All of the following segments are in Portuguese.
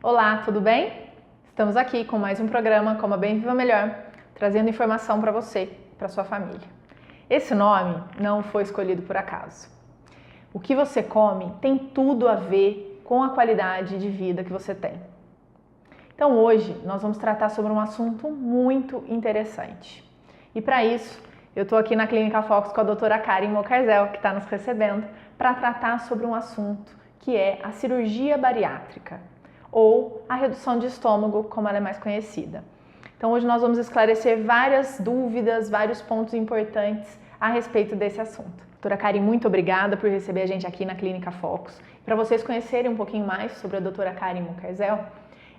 Olá, tudo bem? Estamos aqui com mais um programa Coma Bem, Viva Melhor, trazendo informação para você, para sua família. Esse nome não foi escolhido por acaso. O que você come tem tudo a ver com a qualidade de vida que você tem. Então hoje nós vamos tratar sobre um assunto muito interessante. E para isso, eu estou aqui na Clínica Fox com a doutora Karen Mocarzel, que está nos recebendo, para tratar sobre um assunto que é a cirurgia bariátrica, ou a redução de estômago, como ela é mais conhecida. Então hoje nós vamos esclarecer várias dúvidas, vários pontos importantes a respeito desse assunto. Doutora Karen, muito obrigada por receber a gente aqui na Clínica Fox. Para vocês conhecerem um pouquinho mais sobre a doutora Karen Mocarzel,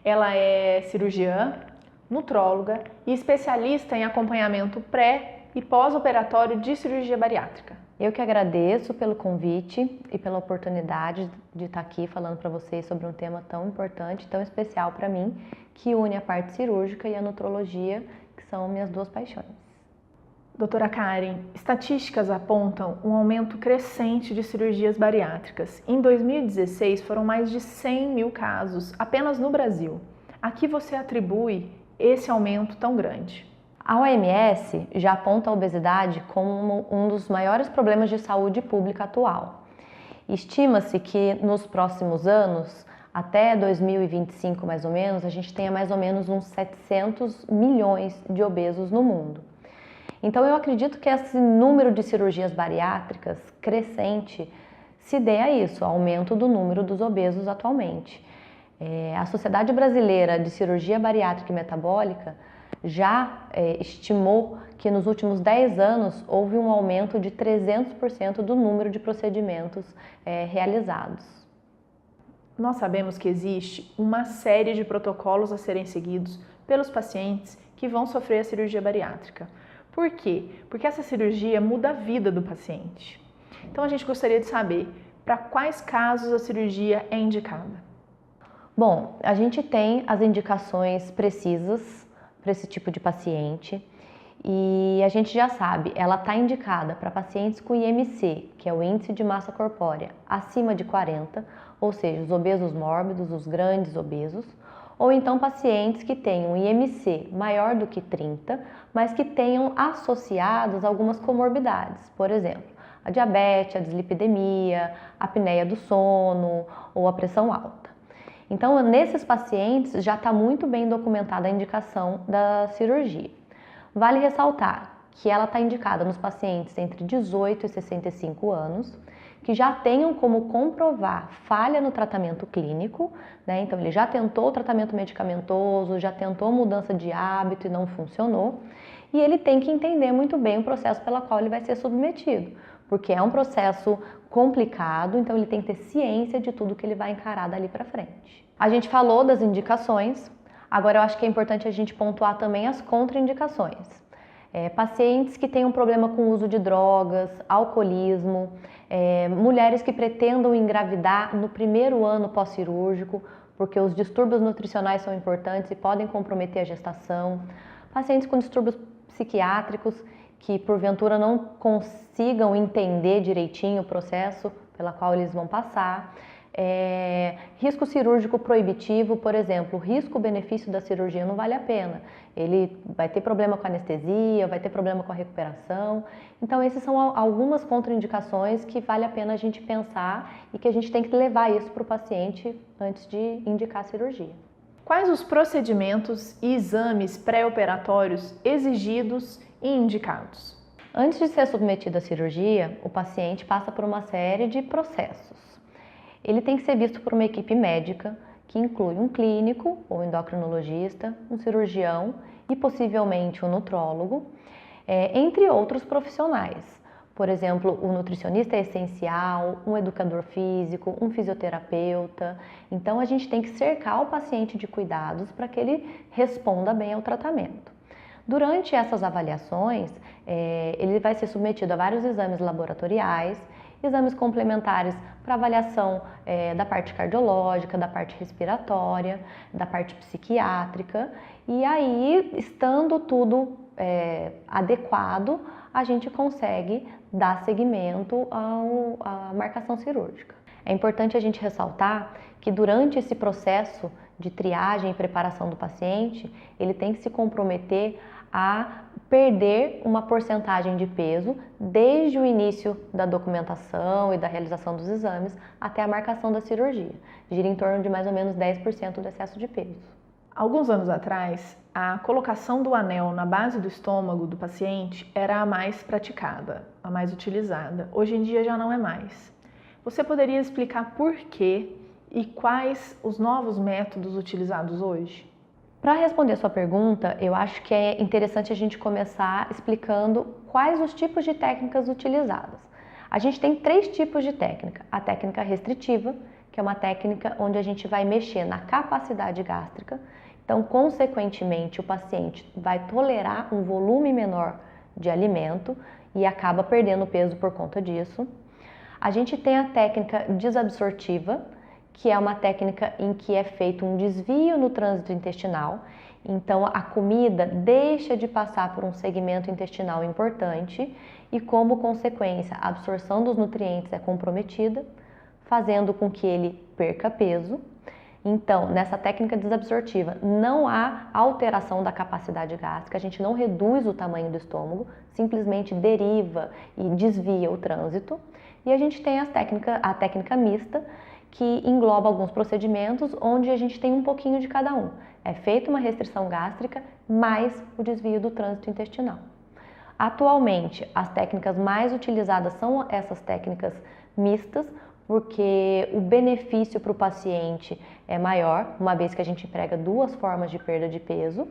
ela é cirurgiã, nutróloga e especialista em acompanhamento pré e pós-operatório de cirurgia bariátrica. Eu que agradeço pelo convite e pela oportunidade de estar aqui falando para vocês sobre um tema tão importante, tão especial para mim, que une a parte cirúrgica e a nutrologia, que são minhas duas paixões. Doutora Karen, estatísticas apontam um aumento crescente de cirurgias bariátricas. Em 2016 foram mais de 100 mil casos apenas no Brasil. A que você atribui esse aumento tão grande? A OMS já aponta a obesidade como um dos maiores problemas de saúde pública atual. Estima-se que nos próximos anos, até 2025 mais ou menos, a gente tenha mais ou menos uns 700 milhões de obesos no mundo. Então eu acredito que esse número de cirurgias bariátricas crescente se dê a isso, ao aumento do número dos obesos atualmente. A Sociedade Brasileira de Cirurgia Bariátrica e Metabólica já estimou que nos últimos 10 anos houve um aumento de 300% do número de procedimentos realizados. Nós sabemos que existe uma série de protocolos a serem seguidos pelos pacientes que vão sofrer a cirurgia bariátrica. Por quê? Porque essa cirurgia muda a vida do paciente. Então a gente gostaria de saber para quais casos a cirurgia é indicada. Bom, a gente tem as indicações precisas para esse tipo de paciente e a gente já sabe, ela está indicada para pacientes com IMC, que é o índice de massa corpórea, acima de 40, ou seja, os obesos mórbidos, os grandes obesos, ou então pacientes que tenham IMC maior do que 30, mas que tenham associados algumas comorbidades, por exemplo, a diabetes, a dislipidemia, a apneia do sono ou a pressão alta. Então, nesses pacientes já está muito bem documentada a indicação da cirurgia. Vale ressaltar que ela está indicada nos pacientes entre 18 e 65 anos, que já tenham como comprovar falha no tratamento clínico, né? Então ele já tentou o tratamento medicamentoso, já tentou mudança de hábito e não funcionou, e ele tem que entender muito bem o processo pelo qual ele vai ser submetido, porque é um processo complicado, então ele tem que ter ciência de tudo que ele vai encarar dali para frente. A gente falou das indicações, agora eu acho que é importante a gente pontuar também as contraindicações. Pacientes que têm um problema com o uso de drogas, alcoolismo, mulheres que pretendam engravidar no primeiro ano pós-cirúrgico, porque os distúrbios nutricionais são importantes e podem comprometer a gestação, pacientes com distúrbios psiquiátricos que porventura não consigam entender direitinho o processo pela qual eles vão passar, risco cirúrgico proibitivo, por exemplo, o risco-benefício da cirurgia não vale a pena. Ele vai ter problema com anestesia, vai ter problema com a recuperação. Então, essas são algumas contraindicações que vale a pena a gente pensar e que a gente tem que levar isso para o paciente antes de indicar a cirurgia. Quais os procedimentos e exames pré-operatórios exigidos e indicados? Antes de ser submetido à cirurgia, o paciente passa por uma série de processos. Ele tem que ser visto por uma equipe médica, que inclui um clínico ou endocrinologista, um cirurgião e possivelmente um nutrólogo, entre outros profissionais. Por exemplo, o nutricionista é essencial, um educador físico, um fisioterapeuta. Então a gente tem que cercar o paciente de cuidados para que ele responda bem ao tratamento. Durante essas avaliações, ele vai ser submetido a vários exames laboratoriais, exames complementares para avaliação da parte cardiológica, da parte respiratória, da parte psiquiátrica, e aí, estando tudo adequado, a gente consegue dar seguimento à marcação cirúrgica. É importante a gente ressaltar que durante esse processo de triagem e preparação do paciente, ele tem que se comprometer a perder uma porcentagem de peso desde o início da documentação e da realização dos exames até a marcação da cirurgia. Gira em torno de mais ou menos 10% do excesso de peso. Alguns anos atrás, a colocação do anel na base do estômago do paciente era a mais praticada, a mais utilizada. Hoje em dia já não é mais. Você poderia explicar por quê e quais os novos métodos utilizados hoje? Para responder a sua pergunta, eu acho que é interessante a gente começar explicando quais os tipos de técnicas utilizadas. A gente tem 3 tipos de técnica. A técnica restritiva, que é uma técnica onde a gente vai mexer na capacidade gástrica. Então, consequentemente, o paciente vai tolerar um volume menor de alimento e acaba perdendo peso por conta disso. A gente tem a técnica desabsortiva, que é uma técnica em que é feito um desvio no trânsito intestinal. Então, a comida deixa de passar por um segmento intestinal importante e, como consequência, a absorção dos nutrientes é comprometida, fazendo com que ele perca peso. Então, nessa técnica desabsortiva, não há alteração da capacidade gástrica, a gente não reduz o tamanho do estômago, simplesmente deriva e desvia o trânsito. E a gente tem a técnica mista, que engloba alguns procedimentos onde a gente tem um pouquinho de cada um. É feita uma restrição gástrica mais o desvio do trânsito intestinal. Atualmente, as técnicas mais utilizadas são essas técnicas mistas, porque o benefício para o paciente é maior, uma vez que a gente emprega 2 formas de perda de peso.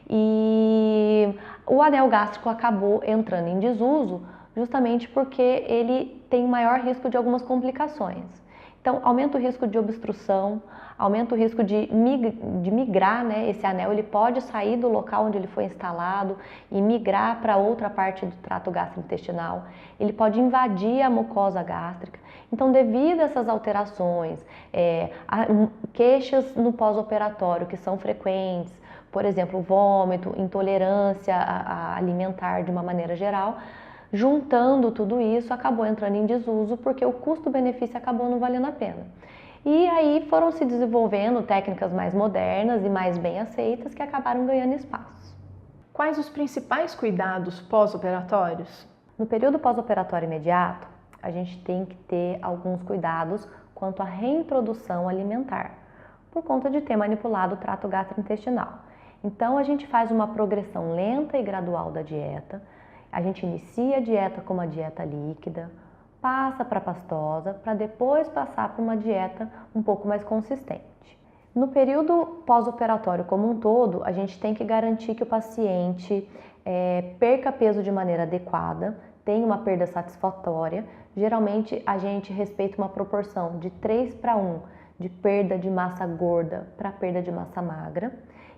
E o anel gástrico acabou entrando em desuso justamente porque ele tem maior risco de algumas complicações. Então, aumenta o risco de obstrução, aumenta o risco de migrar, né? Esse anel ele pode sair do local onde ele foi instalado e migrar para outra parte do trato gastrointestinal. Ele pode invadir a mucosa gástrica. Então, devido a essas alterações, queixas no pós-operatório que são frequentes, por exemplo, vômito, intolerância alimentar de uma maneira geral, juntando tudo isso, acabou entrando em desuso porque o custo-benefício acabou não valendo a pena. E aí foram se desenvolvendo técnicas mais modernas e mais bem aceitas que acabaram ganhando espaço. Quais os principais cuidados pós-operatórios? No período pós-operatório imediato, a gente tem que ter alguns cuidados quanto à reintrodução alimentar, por conta de ter manipulado o trato gastrointestinal. Então a gente faz uma progressão lenta e gradual da dieta. A gente inicia a dieta com uma dieta líquida, passa para pastosa, para depois passar para uma dieta um pouco mais consistente. No período pós-operatório como um todo, a gente tem que garantir que o paciente perca peso de maneira adequada, tenha uma perda satisfatória. Geralmente a gente respeita uma proporção de 3:1 de perda de massa gorda para perda de massa magra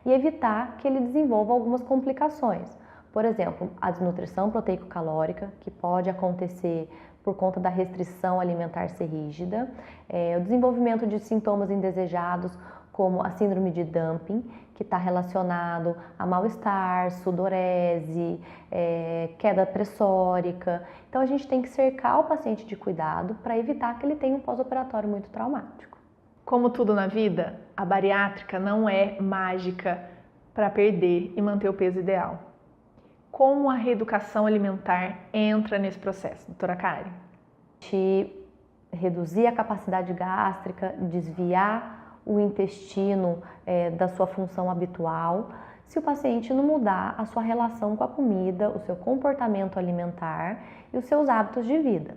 e evitar que ele desenvolva algumas complicações. Por exemplo, a desnutrição proteico-calórica, que pode acontecer por conta da restrição alimentar ser rígida, o desenvolvimento de sintomas indesejados, como a síndrome de dumping, que está relacionado a mal-estar, sudorese, queda pressórica. Então, a gente tem que cercar o paciente de cuidado para evitar que ele tenha um pós-operatório muito traumático. Como tudo na vida, a bariátrica não é mágica para perder e manter o peso ideal. Como a reeducação alimentar entra nesse processo, doutora Karen? Reduzir a capacidade gástrica, desviar o intestino da sua função habitual, se o paciente não mudar a sua relação com a comida, o seu comportamento alimentar e os seus hábitos de vida.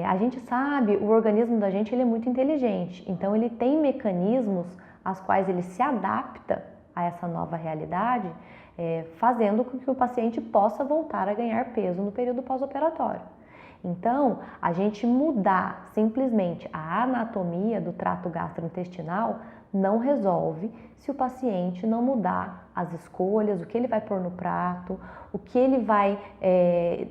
A gente sabe, o organismo da gente ele é muito inteligente, então ele tem mecanismos aos quais ele se adapta a essa nova realidade, fazendo com que o paciente possa voltar a ganhar peso no período pós-operatório. Então, a gente mudar simplesmente a anatomia do trato gastrointestinal não resolve se o paciente não mudar as escolhas, o que ele vai pôr no prato, o que ele vai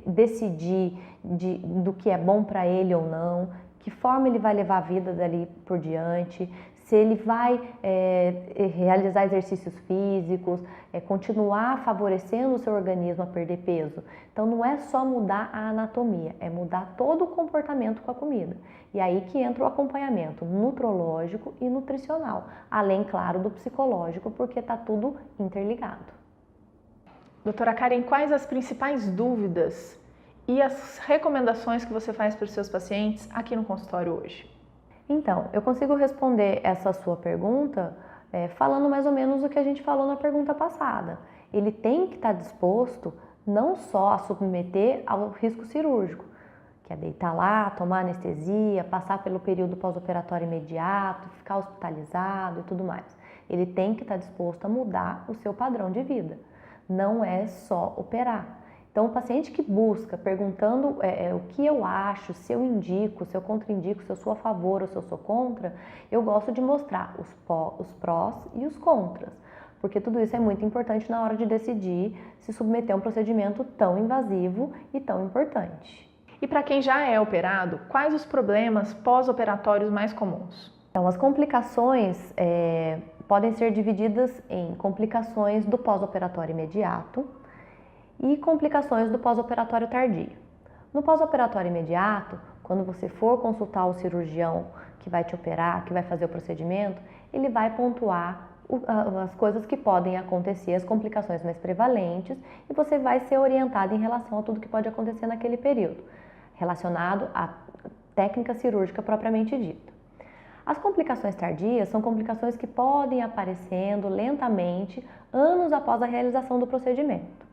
decidir do que é bom para ele ou não, que forma ele vai levar a vida dali por diante, se ele vai realizar exercícios físicos, continuar favorecendo o seu organismo a perder peso. Então não é só mudar a anatomia, é mudar todo o comportamento com a comida. E aí que entra o acompanhamento nutrológico e nutricional, além, claro, do psicológico, porque está tudo interligado. Doutora Karen, quais as principais dúvidas e as recomendações que você faz para os seus pacientes aqui no consultório hoje? Então, eu consigo responder essa sua pergunta falando mais ou menos o que a gente falou na pergunta passada. Ele tem que estar disposto não só a submeter ao risco cirúrgico, que é deitar lá, tomar anestesia, passar pelo período pós-operatório imediato, ficar hospitalizado e tudo mais. Ele tem que estar disposto a mudar o seu padrão de vida. Não é só operar. Então, o paciente que busca perguntando o que eu acho, se eu indico, se eu contraindico, se eu sou a favor ou se eu sou contra, eu gosto de mostrar os prós e os contras, porque tudo isso é muito importante na hora de decidir se submeter a um procedimento tão invasivo e tão importante. E para quem já é operado, quais os problemas pós-operatórios mais comuns? Então, as complicações podem ser divididas em complicações do pós-operatório imediato e complicações do pós-operatório tardio. No pós-operatório imediato, quando você for consultar o cirurgião que vai te operar, que vai fazer o procedimento, ele vai pontuar as coisas que podem acontecer, as complicações mais prevalentes, e você vai ser orientado em relação a tudo que pode acontecer naquele período, relacionado à técnica cirúrgica propriamente dita. As complicações tardias são complicações que podem aparecendo lentamente anos após a realização do procedimento.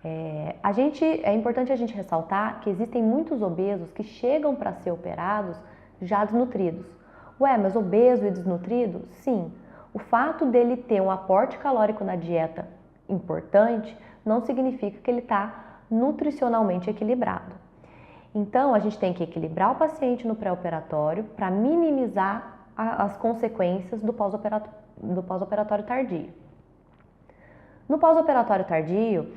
É importante a gente ressaltar que existem muitos obesos que chegam para ser operados já desnutridos. Ué, mas obeso e desnutrido? Sim. O fato dele ter um aporte calórico na dieta importante não significa que ele está nutricionalmente equilibrado. Então, a gente tem que equilibrar o paciente no pré-operatório para minimizar as consequências do pós-operatório tardio. No pós-operatório tardio,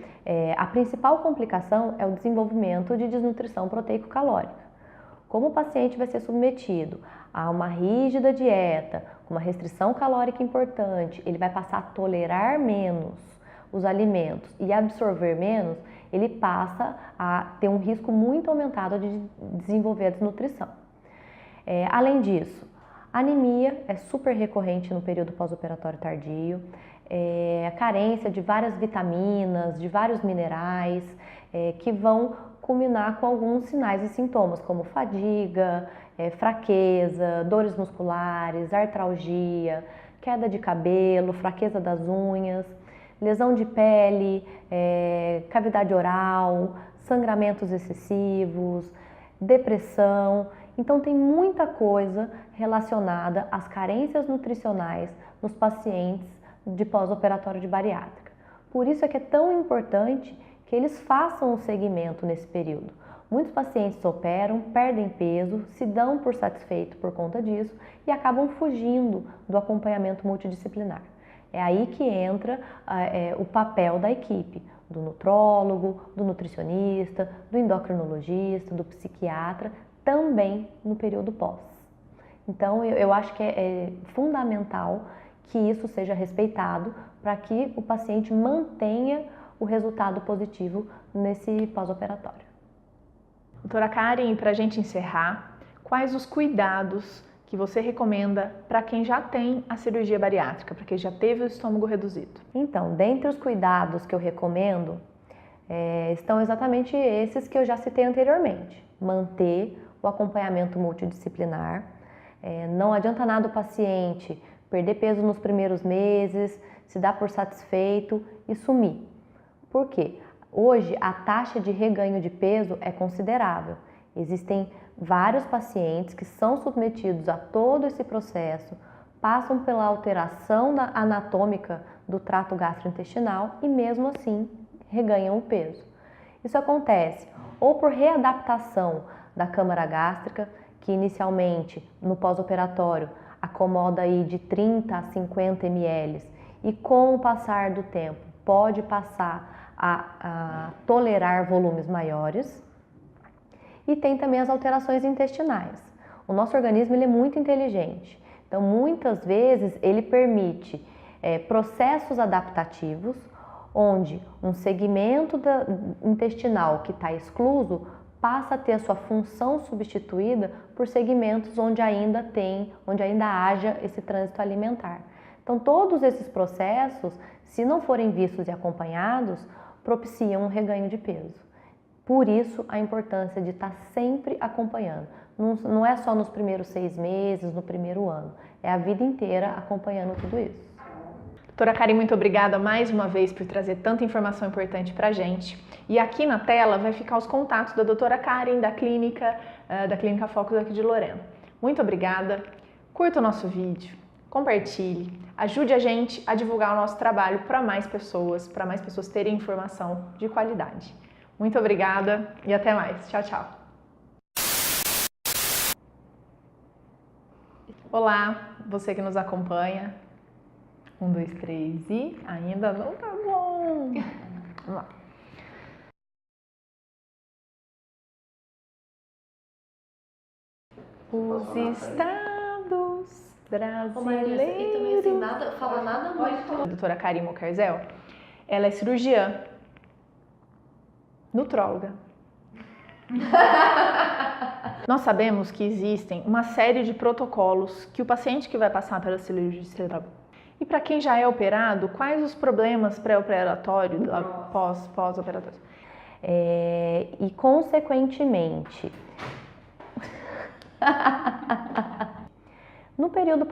a principal complicação é o desenvolvimento de desnutrição proteico-calórica. Como o paciente vai ser submetido a uma rígida dieta, com uma restrição calórica importante, ele vai passar a tolerar menos os alimentos e absorver menos, ele passa a ter um risco muito aumentado de desenvolver a desnutrição. Além disso, a anemia é super recorrente no período pós-operatório tardio, a carência de várias vitaminas, de vários minerais, que vão culminar com alguns sinais e sintomas, como fadiga, fraqueza, dores musculares, artralgia, queda de cabelo, fraqueza das unhas, lesão de pele, cavidade oral, sangramentos excessivos, depressão. Então tem muita coisa relacionada às carências nutricionais nos pacientes de pós-operatório de bariátrica. Por isso é que é tão importante que eles façam o segmento nesse período. Muitos pacientes operam, perdem peso, se dão por satisfeitos por conta disso e acabam fugindo do acompanhamento multidisciplinar. É aí que entra o papel da equipe, do nutrólogo, do nutricionista, do endocrinologista, do psiquiatra, também no período pós. Então, eu acho que é fundamental que isso seja respeitado para que o paciente mantenha o resultado positivo nesse pós-operatório. Doutora Karen, para a gente encerrar, quais os cuidados que você recomenda para quem já tem a cirurgia bariátrica, para quem já teve o estômago reduzido? Então, dentre os cuidados que eu recomendo, estão exatamente esses que eu já citei anteriormente. Manter o acompanhamento multidisciplinar. Não adianta nada o paciente perder peso nos primeiros meses, se dar por satisfeito e sumir. Por quê? Hoje a taxa de reganho de peso é considerável. Existem vários pacientes que são submetidos a todo esse processo, passam pela alteração anatômica do trato gastrointestinal e mesmo assim reganham o peso. Isso acontece ou por readaptação da câmara gástrica, que inicialmente no pós-operatório acomoda aí de 30 a 50 ml e com o passar do tempo pode passar a tolerar volumes maiores. E tem também as alterações intestinais. O nosso organismo ele é muito inteligente. Então, muitas vezes, ele permite processos adaptativos, onde um segmento intestinal que está excluso passa a ter a sua função substituída por segmentos onde ainda haja esse trânsito alimentar. Então, todos esses processos, se não forem vistos e acompanhados, propiciam um reganho de peso. Por isso, a importância de estar sempre acompanhando. Não é só nos primeiros 6 meses, no primeiro ano, é a vida inteira acompanhando tudo isso. Doutora Karen, muito obrigada mais uma vez por trazer tanta informação importante pra gente. E aqui na tela vai ficar os contatos da doutora Karen, da Clínica Focus aqui de Lorena. Muito obrigada, curta o nosso vídeo, compartilhe, ajude a gente a divulgar o nosso trabalho para mais pessoas terem informação de qualidade. Muito obrigada e até mais. Tchau, tchau. Olá, você que nos acompanha. 1, 2, 3 e ainda não tá bom. Vamos lá. Os estados brasileiros. E também assim, fala nada muito. A doutora Karen Mocarzel, ela é cirurgiã, nutróloga. Nós sabemos que existem uma série de protocolos que o paciente que vai passar pela cirurgia e para quem já é operado, quais os problemas pré-operatórios, pós-operatórios? E consequentemente, no período